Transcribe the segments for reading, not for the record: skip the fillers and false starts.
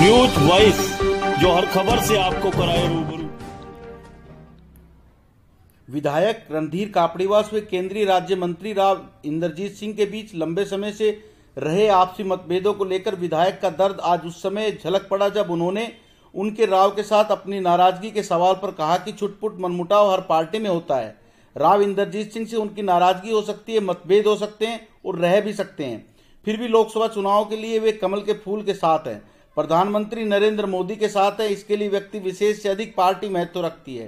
News voice, जो हर खबर से आपको कराए रूबरू। विधायक रणधीर कापड़ीवास व केंद्रीय राज्य मंत्री राव इंद्रजीत सिंह के बीच लंबे समय से रहे आपसी मतभेदों को लेकर विधायक का दर्द आज उस समय झलक पड़ा जब उन्होंने उनके राव के साथ अपनी नाराजगी के सवाल पर कहा कि छुटपुट मनमुटाव हर पार्टी में होता है। राव इंद्रजीत सिंह से उनकी नाराजगी हो सकती है, मतभेद हो सकते हैं और रह भी सकते हैं, फिर भी लोकसभा चुनाव के लिए वे कमल के फूल के साथ हैं, प्रधानमंत्री नरेंद्र मोदी के साथ है। इसके लिए व्यक्ति विशेष से अधिक पार्टी महत्व रखती है।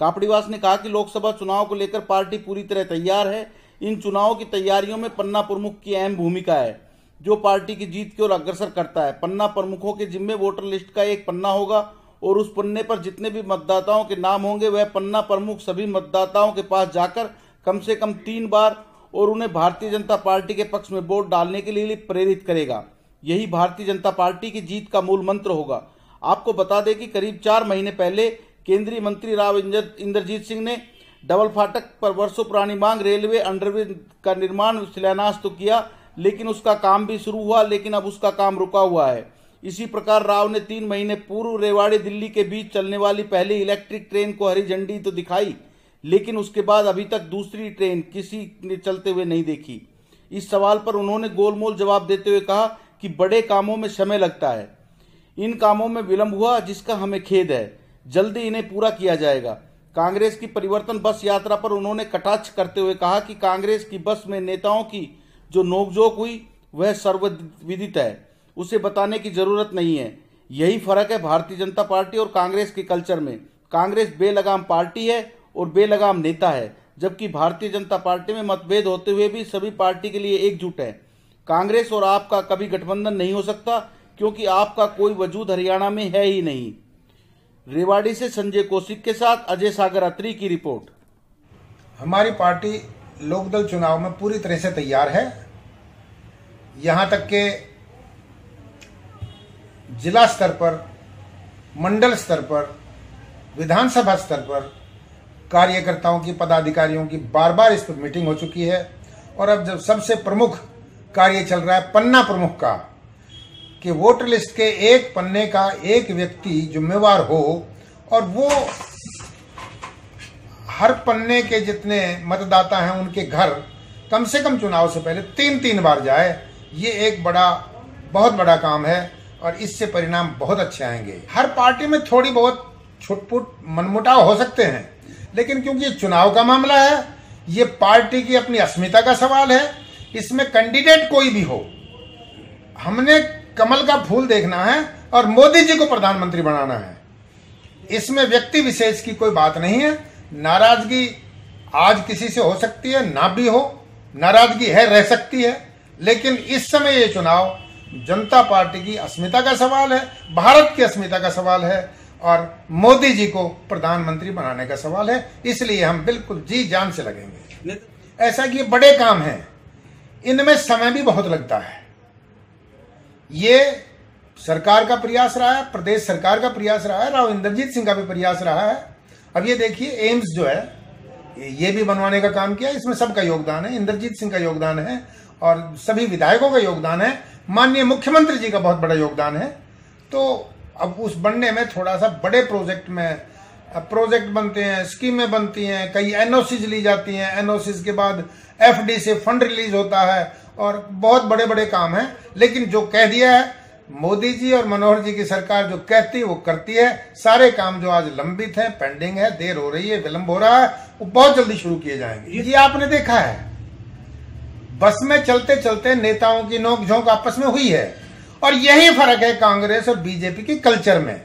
कापड़ीवास ने कहा कि लोकसभा चुनाव को लेकर पार्टी पूरी तरह तैयार है। इन चुनावों की तैयारियों में पन्ना प्रमुख की अहम भूमिका है, जो पार्टी की जीत की ओर अग्रसर करता है। पन्ना प्रमुखों के जिम्मे वोटर लिस्ट का एक पन्ना होगा और उस पन्ने पर जितने भी मतदाताओं के नाम होंगे वह पन्ना प्रमुख सभी मतदाताओं के पास जाकर कम से कम 3 बार और उन्हें भारतीय जनता पार्टी के पक्ष में वोट डालने के लिए प्रेरित करेगा। यही भारतीय जनता पार्टी की जीत का मूल मंत्र होगा। आपको बता दें कि करीब 4 महीने पहले केंद्रीय मंत्री राव इंद्रजीत सिंह ने डबल फाटक पर वर्षों पुरानी मांग रेलवे अंडरब्रिज का निर्माण शिलान्यास तो किया, लेकिन उसका काम भी शुरू हुआ, लेकिन अब उसका काम रुका हुआ है। इसी प्रकार राव ने 3 महीने पूर्व रेवाड़ी दिल्ली के बीच चलने वाली पहली इलेक्ट्रिक ट्रेन को हरी झंडी तो दिखाई, लेकिन उसके बाद अभी तक दूसरी ट्रेन किसी ने चलते हुए नहीं देखी। इस सवाल पर उन्होंने गोलमोल जवाब देते हुए कहा कि बड़े कामों में समय लगता है, इन कामों में विलंब हुआ जिसका हमें खेद है, जल्दी इन्हें पूरा किया जाएगा। कांग्रेस की परिवर्तन बस यात्रा पर उन्होंने कटाक्ष करते हुए कहा कि कांग्रेस की बस में नेताओं की जो नोकझोंक हुई वह सर्वविदित है, उसे बताने की जरूरत नहीं है। यही फर्क है भारतीय जनता पार्टी और कांग्रेस के कल्चर में। कांग्रेस बेलगाम पार्टी है और बेलगाम नेता है, जबकि भारतीय जनता पार्टी में मतभेद होते हुए भी सभी पार्टी के लिए एकजुट है। कांग्रेस और आपका कभी गठबंधन नहीं हो सकता, क्योंकि आपका कोई वजूद हरियाणा में है ही नहीं। रेवाड़ी से संजय कौशिक के साथ अजय सागर अत्री की रिपोर्ट। हमारी पार्टी लोकदल चुनाव में पूरी तरह से तैयार है। यहां तक के जिला स्तर पर, मंडल स्तर पर, विधानसभा स्तर पर कार्यकर्ताओं की, पदाधिकारियों की बार बार इस पर मीटिंग हो चुकी है। और अब जब सबसे प्रमुख कार्य चल रहा है पन्ना प्रमुख का, कि वोटर लिस्ट के एक पन्ने का एक व्यक्ति जिम्मेवार हो और वो हर पन्ने के जितने मतदाता हैं उनके घर कम से कम चुनाव से पहले 3 बार जाए। ये एक बहुत बड़ा काम है और इससे परिणाम बहुत अच्छे आएंगे। हर पार्टी में थोड़ी बहुत छुटपुट मनमुटाव हो सकते हैं, लेकिन क्योंकि ये चुनाव का मामला है, ये पार्टी की अपनी अस्मिता का सवाल है, इसमें कैंडिडेट कोई भी हो, हमने कमल का फूल देखना है और मोदी जी को प्रधानमंत्री बनाना है। इसमें व्यक्ति विशेष की कोई बात नहीं है। नाराजगी आज किसी से हो सकती है, ना भी हो, नाराजगी है, रह सकती है, लेकिन इस समय ये चुनाव जनता पार्टी की अस्मिता का सवाल है, भारत की अस्मिता का सवाल है और मोदी जी को प्रधानमंत्री बनाने का सवाल है। इसलिए हम बिल्कुल जी जान से लगेंगे। ऐसा कि ये बड़े काम हैं, इनमें समय भी बहुत लगता है। ये सरकार का प्रयास रहा है, प्रदेश सरकार का प्रयास रहा है, राव इंद्रजीत सिंह का भी प्रयास रहा है। अब ये देखिए एम्स जो है ये भी बनवाने का काम किया, इसमें सबका योगदान है, इंद्रजीत सिंह का योगदान है और सभी विधायकों का योगदान है, माननीय मुख्यमंत्री जी का बहुत बड़ा योगदान है। तो अब उस बनने में थोड़ा सा बड़े प्रोजेक्ट बनते हैं, स्कीमें बनती हैं, कई एनओसीज ली जाती हैं, एनओसीज के बाद एफडी से फंड रिलीज होता है और बहुत बड़े बड़े काम हैं। लेकिन जो कह दिया है मोदी जी और मनोहर जी की सरकार, जो कहती है वो करती है। सारे काम जो आज लंबित हैं, पेंडिंग है, देर हो रही है, विलंब हो रहा है, वो बहुत जल्दी शुरू किए जाएंगे। ये आपने देखा है, बस में चलते चलते नेताओं की नोकझोंक आपस में हुई है और यही फर्क है कांग्रेस और बीजेपी के कल्चर में।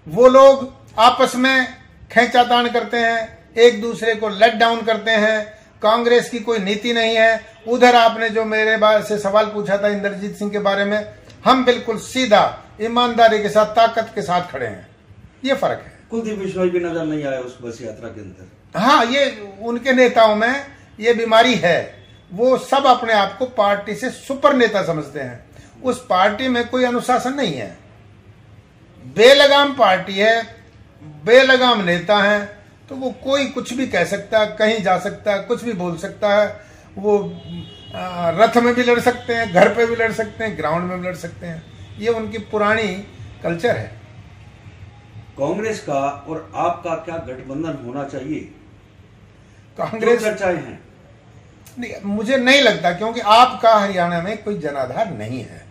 वो लोग आपस में खींचातान करते हैं, एक दूसरे को लेट डाउन करते हैं। कांग्रेस की कोई नीति नहीं है। उधर आपने जो मेरे बारे से सवाल पूछा था इंद्रजीत सिंह के बारे में, हम बिल्कुल सीधा ईमानदारी के साथ, ताकत के साथ खड़े हैं। ये फर्क है। कुलदीप बिश्नोई भी नजर नहीं आया उस बस यात्रा के अंदर। हाँ, ये उनके नेताओं में ये बीमारी है, वो सब अपने आप को पार्टी से सुपर नेता समझते हैं। उस पार्टी में कोई अनुशासन नहीं है, बेलगाम पार्टी है, बेलगाम नेता है, तो वो कोई कुछ भी कह सकता है, कहीं जा सकता है, कुछ भी बोल सकता है। वो रथ में भी लड़ सकते हैं, घर पे भी लड़ सकते हैं, ग्राउंड में भी लड़ सकते हैं। ये उनकी पुरानी कल्चर है। कांग्रेस का और आपका क्या गठबंधन होना चाहिए? कांग्रेस चर्चाएं हैं। नहीं, मुझे नहीं लगता, क्योंकि आपका हरियाणा में कोई जनाधार नहीं है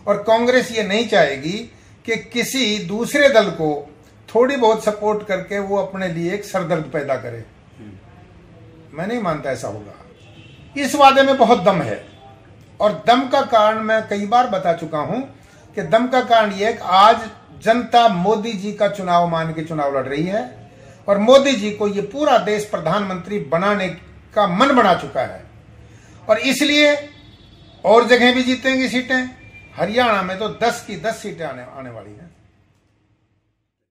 और कांग्रेस ये नहीं चाहेगी कि किसी दूसरे दल को थोड़ी बहुत सपोर्ट करके वो अपने लिए एक सरदर्द पैदा करे। मैं नहीं मानता ऐसा होगा। इस वादे में बहुत दम है और दम का कारण मैं कई बार बता चुका हूं कि दम का कारण यह है कि आज जनता मोदी जी का चुनाव मान के चुनाव लड़ रही है और मोदी जी को ये पूरा देश प्रधानमंत्री बनाने का मन बना चुका है और इसलिए और जगह भी जीतेंगी सीटें। हरियाणा में तो 10 की 10 सीटें आने वाली हैं।